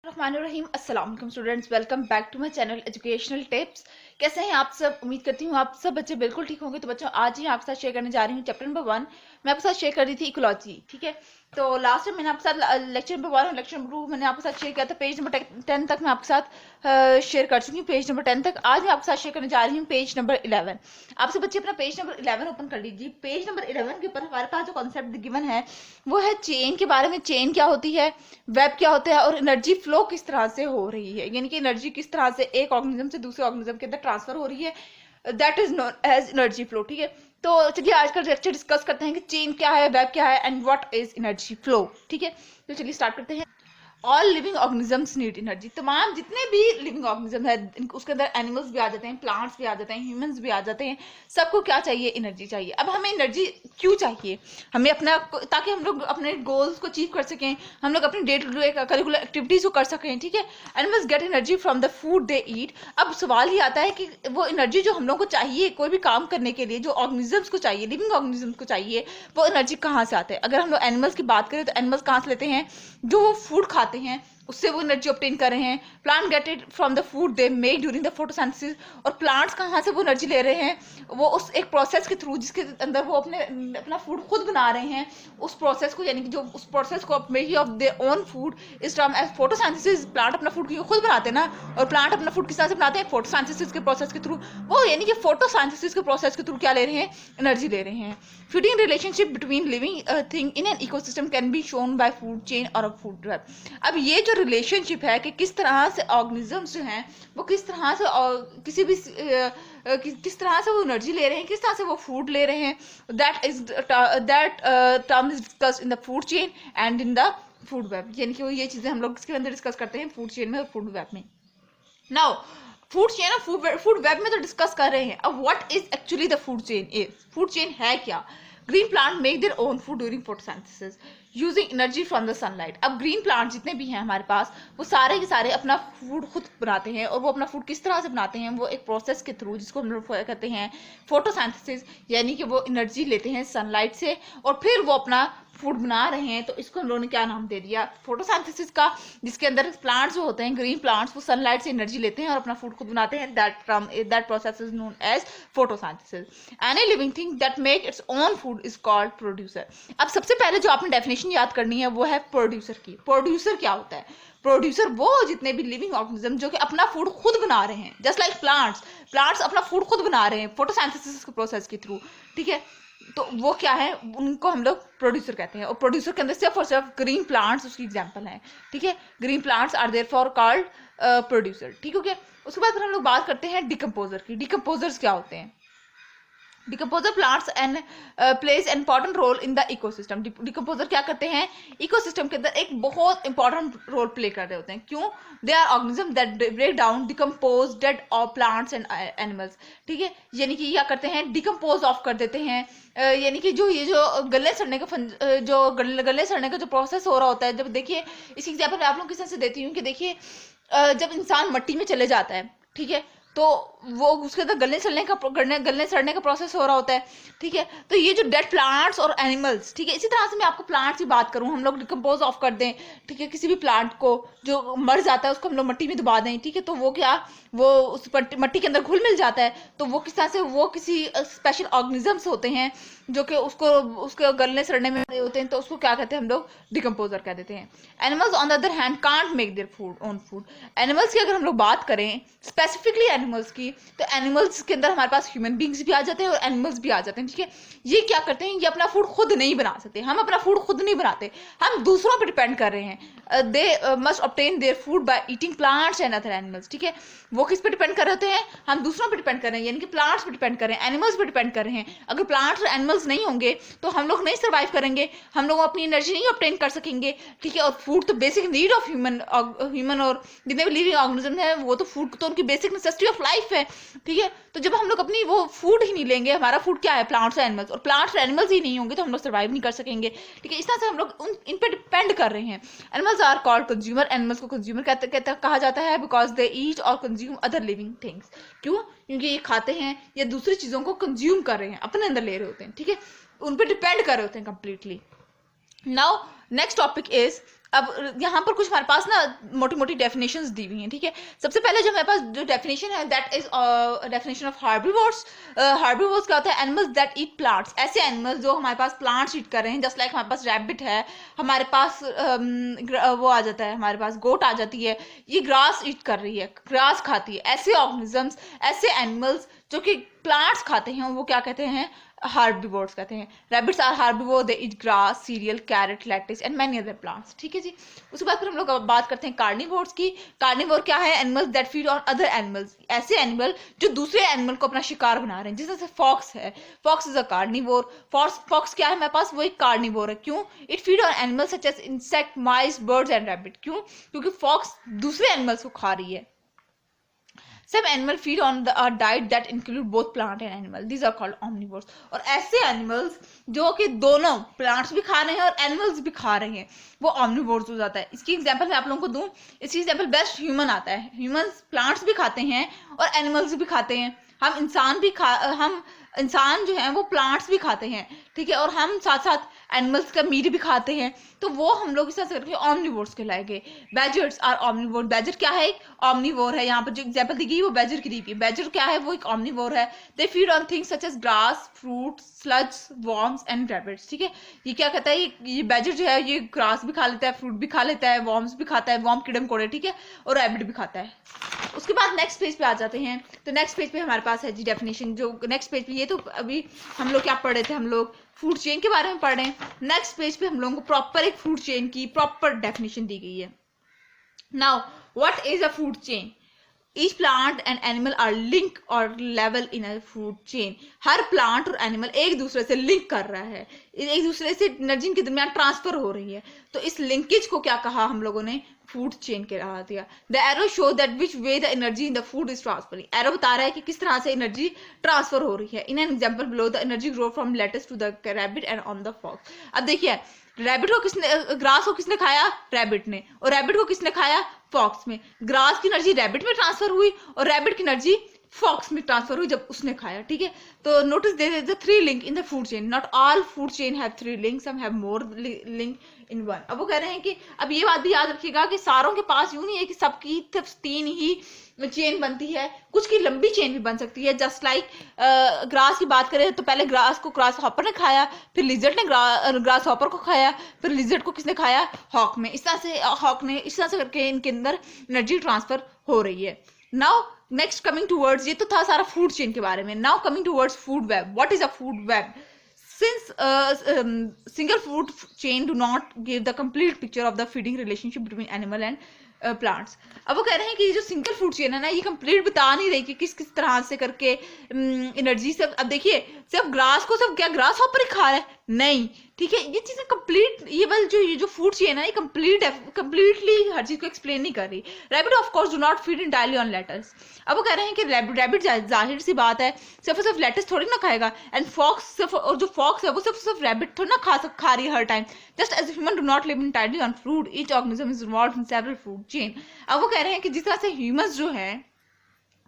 रहीम अस्सलाम वालेकुम students, welcome back to my channel educational tips. कैसे हैं आप सब? उम्मीद करती हूँ आप सब बच्चे बिल्कुल ठीक होंगे। तो बच्चों, आज ही आपके साथ शेयर करने जा रही हूँ चैप्टर नंबर 1। मैं आपके साथ शेयर कर रही थी इकोलॉजी, ठीक है। तो लास्ट टाइम मैंने आपके साथ लेक्चर नंबर 1 और लेक्चर नंबर 2 मैंने आपके साथ शेयर किया था। पेज नंबर 10 तक मैं आपके साथ शेयर कर चुकी हूँ, पेज नंबर 10 तक। आज मैं आपके साथ शेयर करने जा रही हूँ पेज नंबर 11। आपसे बच्चे अपना पेज नंबर 11 ओपन कर लीजिए। पेज नंबर 11 के ऊपर हमारे पास जो कॉन्सेप्ट गिवन है वो है चेन के बारे में। चेन क्या होती है, वेब क्या होता है, और एनर्जी फ्लो किस तरह से हो रही है, यानी कि एनर्जी किस तरह से एक ऑर्गेनिज्म से दूसरे ऑर्गेनिज्म के अंदर ट्रांसफर हो रही है। That is known as energy flow, ठीक है। तो चलिए आज का लेक्चर डिस्कस करते हैं कि चेन क्या है, वेब क्या है, and what is energy flow, ठीक है। तो चलिए स्टार्ट करते हैं। All living organisms need energy. तमाम जितने भी लिविंग ऑर्गेनिज्म है, उसके अंदर एनिमल्स भी आ जाते हैं, प्लांट्स भी आ जाते हैं, ह्यूमंस भी आ जाते हैं। सबको क्या चाहिए? एनर्जी चाहिए। अब हमें एनर्जी क्यों चाहिए? हमें अपना, ताकि हम लोग अपने गोल्स को अचीव कर सकें, हम लोग अपनी day to day curricular activities को कर सकें, ठीक है। Animals get energy from the food they eat. अब सवाल ये आता है कि वो एनर्जी जो हम लोग को चाहिए कोई भी काम करने के लिए, जो ऑर्गेनिजम्स को चाहिए, लिविंग ऑर्गेनिजम्स को चाहिए, वो एनर्जी कहाँ से आते हैं? अगर हम लोग एनिमल्स की बात करें तो एनिमल्स कहाँ से लेते हैं? जो वो फूड खाते हैं उससे वो एनर्जी ऑब्टेन कर रहे हैं। Plant get it from the food they make during the photosynthesis. और प्लांट्स कहाँ से वो एनर्जी ले रहे हैं? वो उस एक प्रोसेस के थ्रू, जिसके अंदर वो अपना फूड खुद बना रहे हैं, उस प्रोसेस को, यानी कि जो उस प्रोसेस को making of their own food is term as photosynthesis. Plant अपना फूड खुद बनाते हैं ना, और प्लांट अपना फूड किस तरह से बनाते हैं? फोटोसिंथेसिस के प्रोसेस के थ्रू। वो यानी कि फोटोसिंथेसिस के प्रोसेस के थ्रू क्या ले रहे हैं? एनर्जी ले रहे हैं। Feeding relationship between living thing in an ecosystem can be shown by food chain और फूड वेब। अब ये जो रिलेशनशिप है कि किस तरह से ऑर्गेनिजम्स जो हैं वो किस तरह से किसी भी किस तरह से वो एनर्जी ले रहे हैं, किस तरह से वो फूड ले रहे हैं, that term is discussed in the food chain and in the food web. यानी कि वो ये चीजें हम लोग इसके अंदर डिस्कस करते हैं फूड चेन में और फूड वेब में। नाउ फूड चेन और फूड वेब में तो डिस्कस कर रहे हैं। अब what is actually the food chain is? Food chain है क्या? Green plant make their own food during photosynthesis using energy from the sunlight. अब ग्रीन प्लांट जितने भी हैं हमारे पास, वो सारे के सारे अपना फूड खुद बनाते हैं। और वो अपना फूड किस तरह से बनाते हैं? वो एक प्रोसेस के थ्रू, जिसको हम लोग कहते हैं फोटोसिंथेसिस, यानी कि वो एनर्जी लेते हैं सनलाइट से और फिर वो अपना फूड बना रहे हैं। तो इसको हम लोगों ने क्या नाम दे दिया? फोटोसिंथेसिस का। जिसके अंदर प्लांट्स जो होते हैं, ग्रीन प्लांट्स, वो सनलाइट से एनर्जी लेते हैं और अपना फूड खुद बनाते हैं। That process is known as photosynthesis. Any living thing that make its own food is called producer. अब सबसे पहले जो आपने डेफिनेशन याद करनी है वो है प्रोड्यूसर की। प्रोड्यूसर क्या होता है? प्रोड्यूसर वो जितने भी लिविंग ऑर्गेनिज्म जो कि अपना फूड खुद बना रहे हैं, जस्ट लाइक प्लांट्स अपना फूड खुद बना रहे हैं फोटोसिंथेसिस के प्रोसेस के थ्रू, ठीक है। तो वो क्या है? उनको हम लोग प्रोड्यूसर कहते हैं। और प्रोड्यूसर के अंदर सिर्फ और सिर्फ ग्रीन प्लांट्स उसकी एग्जांपल है, ठीक है। Green plants are therefore called producer, ठीक है। उसके बाद फिर हम लोग बात करते हैं डिकम्पोजर की। डिकम्पोजर्स क्या होते हैं? Decomposer plants and plays an important role in the ecosystem. Decomposer क्या करते हैं? इकोसिस्टम के अंदर एक बहुत इंपॉर्टेंट रोल प्ले कर रहे होते हैं। क्यों? They are organism that break down decompose dead of plants and animals, ठीक है। यानी कि क्या करते हैं? डिकम्पोज ऑफ कर देते हैं। यानी कि जो गले सड़ने का जो गले सड़ने का जो प्रोसेस हो रहा होता है, जब देखिए इसी एग्जाम्पल मैं आप लोग किस तरह से देती हूँ कि देखिए जब इंसान मिट्टी में चले जाता है, ठीक है, तो वो उसके अंदर गलने सड़ने का प्रोसेस हो रहा होता है, ठीक है। तो ये जो डेड प्लांट्स और एनिमल्स, ठीक है, इसी तरह से मैं आपको प्लांट्स की बात करूं, हम लोग डिकम्पोज ऑफ कर दें, ठीक है, किसी भी प्लांट को जो मर जाता है उसको हम लोग मिट्टी में दबा दें, ठीक है, तो वो क्या, वो उस मिट्टी के अंदर घुल मिल जाता है। तो वो किस तरह से, वो किसी स्पेशल ऑर्गेनिजम्स होते हैं जो कि उसके गलने सड़ने में होते हैं, तो उसको क्या कहते हैं? हम लोग डिकम्पोजर कह देते हैं। Animals on the other hand can't make their own food. Animals की अगर हम लोग बात करें स्पेसिफिकली एनिमल्स की, तो एनिमल्स के अंदर हमारे पास ह्यूमन बींग्स भी आ जाते हैं और एनिमल्स भी आ जाते हैं, ठीक है। ये क्या करते हैं? ये अपना फूड खुद नहीं बना सकते। हम अपना फूड खुद नहीं बनाते, हम दूसरों पर डिपेंड कर रहे हैं। They must obtain their food by eating plants and other animals, ठीक है। वो किस पे डिपेंड कर रहे होते हैं? हम दूसरों पर डिपेंड कर रहे हैं, यानी कि प्लांट्स पर डिपेंड कर रहे हैं, एनिमल्स पर डिपेंड कर रहे हैं। अगर प्लांट्स और एनिमल्स नहीं होंगे तो हम लोग नहीं सर्वाइव करेंगे, हम लोग अपनी एनर्जी नहीं ऑब्टेन कर सकेंगे, ठीक है। और फूड तो बेसिक नीड ऑफ ह्यूमन और जितने भी लिविंग ऑर्गेनिज्म है, वो तो फूड तो उनकी बेसिक नेसेसिटी ऑफ लाइफ है, ठीक है। तो जब हम लोग अपनी वो फूड ही नहीं लेंगे, हमारा फूड क्या है? प्लांट्स और एनिमल्स, और प्लांट्स और एनिमल्स ही नहीं होंगे तो हम लोग सर्वाइव नहीं कर सकेंगे, ठीक है। इस तरह से हम लोग इन पे डिपेंड कर रहे हैं। Animals are called consumer. Animals को कंज्यूमर कहा जाता है बिकॉज दे ईट और कंज्यूम अदर लिविंग थिंग्स। क्यों? क्योंकि ये खाते हैं या दूसरी चीजों को कंज्यूम कर रहे हैं, अपने अंदर ले रहे होते हैं, ठीक है, उन पे डिपेंड कर रहे होते हैं completely. Now next topic is अब यहाँ पर कुछ हमारे पास ना मोटी मोटी डेफिनेशंस दी हुई हैं, ठीक है। सबसे पहले जो हमारे पास जो डेफिनेशन है that is definition of herbivores. Herbivores क्या होता है? एनिमल्स दैट ईट प्लांट्स, ऐसे एनिमल्स जो हमारे पास प्लांट्स ईट कर रहे हैं। जस्ट लाइक हमारे पास रैबिट है, हमारे पास वो आ जाता है, हमारे पास गोट आ जाती है, ये ग्रास ईट कर रही है, ग्रास खाती है। ऐसे ऑर्गेनिजम्स, ऐसे एनिमल्स जो कि प्लांट्स खाते हैं, वो क्या कहते हैं? हार्बीवोर्स कहते हैं। Rabbits are herbivore, they eat grass, cereal, carrot, lettuce and many other plants, ठीक है जी। उसके बाद फिर हम लोग बात करते हैं कार्निवोर्स की। कार्निवोर क्या है? Animals that feed on other animals, ऐसे एनिमल जो दूसरे एनिमल को अपना शिकार बना रहे हैं। जैसे फॉक्स है, fox is a carnivore. Fox क्या है हमारे पास? वो एक कार्निवोर है। क्यों? It feed on animals such as insect, mice, birds and rabbit. क्यों? क्योंकि फॉक्स दूसरे एनिमल्स को खा रही है। Some animal feed on a diet that include both plant and animal. These are called omnivores. और ऐसे animals जो कि दोनों plants भी खा रहे हैं और animals भी खा रहे हैं, वो omnivores हो जाता है। इसकी एग्जांपल मैं आप लोगों को दूं, इसकी एग्जांपल बेस्ट ह्यूमन आता है। ह्यूमंस प्लांट्स भी खाते हैं और एनिमल्स भी खाते हैं। हम इंसान जो है वो प्लांट्स भी खाते हैं, ठीक है, और हम साथ साथ एनिमल्स का मीट भी खाते हैं। तो वो हम लोग इस तरह से करके ऑमनिवोर्स कहलाएंगे। Badgers are ऑमनिवोर। बैजर क्या है? एक ऑमनिवोर है। यहाँ पर जो एग्जांपल दी गई वो बैजर की दी गई। बैजर क्या है? वो एक ऑमनिवोर है। They feed on things such as grass, fruit, slugs, worms and rabbits, ठीक है। ये क्या कहता है? ये बैजर जो है ये ग्रास भी खा लेता है, फ्रूट भी खा लेता है, वॉर्म्स भी खाता है, वॉर्म कीड़े मकोड़े, ठीक है, और रैबिट भी खाता है। उसके बाद नेक्स्ट पेज पे आ जाते हैं। तो नेक्स्ट पेज पे हमारे पास है जी डेफिनेशन। जो नेक्स्ट पेज पे, ये तो अभी हम लोग क्या पढ़ रहे थे? हम लोग फूड चेन के बारे में पढ़ रहे हैं। नेक्स्ट पेज पे हम लोगों को प्रॉपर एक फूड चेन की प्रॉपर डेफिनेशन दी गई है। Now what is a food chain? Each plant and animal are link or level in a food chain. Her plant और एनिमल एक दूसरे से लिंक कर रहा है, एक दूसरे से एनर्जी के दरमियान ट्रांसफर हो रही है। तो इस लिंकेज को क्या कहा हम लोगों ने? फूड चेन कहा दिया। The arrow show that which way the energy in the food is transferring. Arrow बता रहा है कि किस तरह से एनर्जी ट्रांसफर हो रही है। In an example below, the energy grow from lettuce to the rabbit and on the fox. अब देखिए, रैबिट को किसने, ग्रास को किसने खाया? रैबिट ने। और रैबिट को किसने खाया? फॉक्स में। ग्रास की एनर्जी रैबिट में ट्रांसफर हुई और रैबिट की एनर्जी फॉक्स में ट्रांसफर हुई जब उसने खाया, ठीक है। तो notice there is the 3 link in the food chain. Not all food chain have 3 link, some have more link in one. अब वो कह रहे हैं कि अब ये बात भी याद रखिएगा कि सारों के पास यूं नहीं है कि सबकी 3 ही चेन बनती है, कुछ की लंबी चेन भी बन सकती है। जस्ट लाइक ग्रास की बात करें तो पहले ग्रास को ग्रास हॉपर ने खाया, फिर लिजर्ड ने ग्रास हॉपर को खाया, फिर लिजर्ड को किसने खाया? हॉक में। इस तरह से हॉक ने, इस तरह से करके इनके अंदर एनर्जी ट्रांसफर हो रही है। नाउ नेक्स्ट कमिंग टूवर्ड्स, ये तो था सारा फूड चेन के बारे में। Now coming towards food web. What is a food web? Since single food chain do not give the complete picture of the feeding relationship between animal and plants. अब वो कह रहे हैं कि जो सिंगल फूड चेन है ना, ये कंप्लीट बता नहीं रही कि किस किस तरह से करके एनर्जी से। अब देखिए, सिर्फ ग्रास को सिर्फ क्या ग्रास हॉपर ही खा रहा है? नहीं, ठीक है। ये चीजें कंप्लीट, ये जो फूड चेन है ये कंप्लीटली हर चीज को एक्सप्लेन नहीं कर रही। Rabbit of course do not feed entirely on lettuce. अब वो कह रहे हैं कि रैबिट जाहिर सी बात है सिर्फ लेटस थोड़ी ना खाएगा। एंड फॉक्स सिर्फ, और जो फॉक्स है वो सिर्फ रैबिट थोड़ी ना खा रही है हर time. Just as human do not live entirely on food, each organism is involved in several food chain. अब वो कह रहे हैं कि जिस तरह से ह्यूमंस जो है,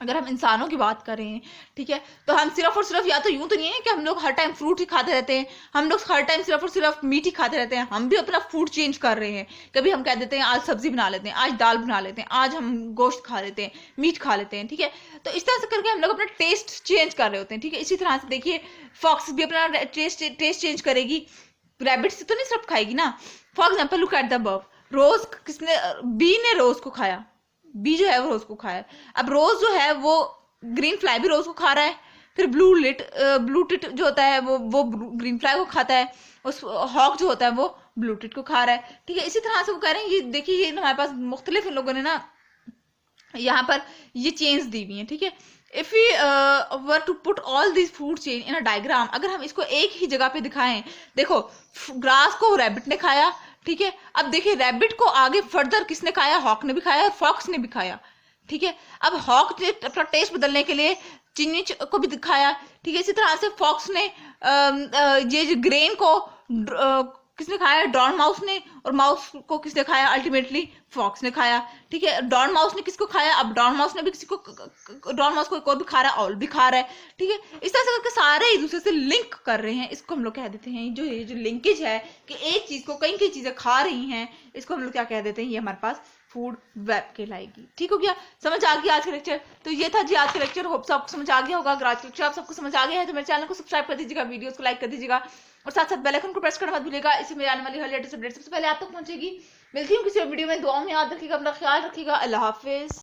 अगर हम इंसानों की बात करें, ठीक है, तो हम सिर्फ और सिर्फ, या तो यूं तो नहीं है कि हम लोग हर टाइम फ्रूट ही खाते रहते हैं, हम लोग हर टाइम सिर्फ और सिर्फ मीट ही खाते रहते हैं। हम भी अपना फूड चेंज कर रहे हैं। कभी हम कह देते हैं आज सब्जी बना लेते हैं, आज दाल बना लेते हैं, आज हम गोश्त खा लेते हैं, मीट खा लेते हैं, ठीक है। तो इस तरह से करके हम लोग अपना टेस्ट चेंज कर रहे होते हैं, ठीक है। इसी तरह से देखिए, फॉक्स भी अपना टेस्ट चेंज करेगी, रैबिट से तो नहीं सिर्फ खाएगी ना। For example look at the above. Rose किसने, बी ने रोज को खाया, बी जो है वो रोज को खाया। अब रोज जो है वो ग्रीन फ्लाई भी रोज को खा रहा है। फिर ब्लू टिट जो होता है वो ग्रीन फ्लाई को खाता है। उस हॉक जो होता है वो ब्लू टिट को खा रहा है, ठीक है। इसी तरह से वो कह रहे हैं, ये देखिए, ये हमारे पास मुख्तलिफ इन लोगों ने ना यहाँ पर ये चेन्स दी हुई है, ठीक है। If we were to put all this food chain in a diagram, अगर हम इसको एक ही जगह पे दिखाएं, देखो ग्रास को रैबिट ने खाया, ठीक है। अब देखिए, रैबिट को आगे फर्दर किसने खाया? हॉक ने भी खाया और फॉक्स ने भी खाया, ठीक है। अब हॉक ने अपना टेस्ट बदलने के लिए चीनी को भी दिखाया, ठीक है। इसी तरह से फॉक्स ने ये जो ग्रेन को किसने खाया? डॉन माउस ने। और माउस को किसने खाया? अल्टीमेटली फॉक्स ने खाया। ठीक है, डॉन माउस ने किसको खाया? अब डॉन माउस ने भी किसी को, डॉन माउस को एक और भी खा रहा है, ऑल भी खा रहा है। ठीक है, इस तरह से करके सारे एक दूसरे से लिंक कर रहे हैं। इसको हम लोग कह देते हैं, जो ये जो लिंकेज है कि एक चीज को कई कई चीजें खा रही हैं, इसको हम लोग क्या कह देते हैं? ये हमारे पास फूड वेब कहलाएगी। ठीक हो गया? समझ आ गया आज का लेक्चर? तो ये था जी आज का लेक्चर। होप आपको समझ आ गया होगा। अगर आज का लेक्चर आप सबको समझ आ गया है तो मेरे चैनल को सब्सक्राइब कर दीजिएगा, वीडियोस को लाइक कर दीजिएगा और साथ साथ बेल आइकन को प्रेस करना मत भूलिएगा। इससे मेरे आने वाली हर लेटेस्ट अपडेट सबसे पहले आप तक पहुंचेगी। मिलती हूँ किसी वीडियो में। दुआओं में याद रखिएगा, अपना ख्याल रखिएगा। अल्लाह हाफिज।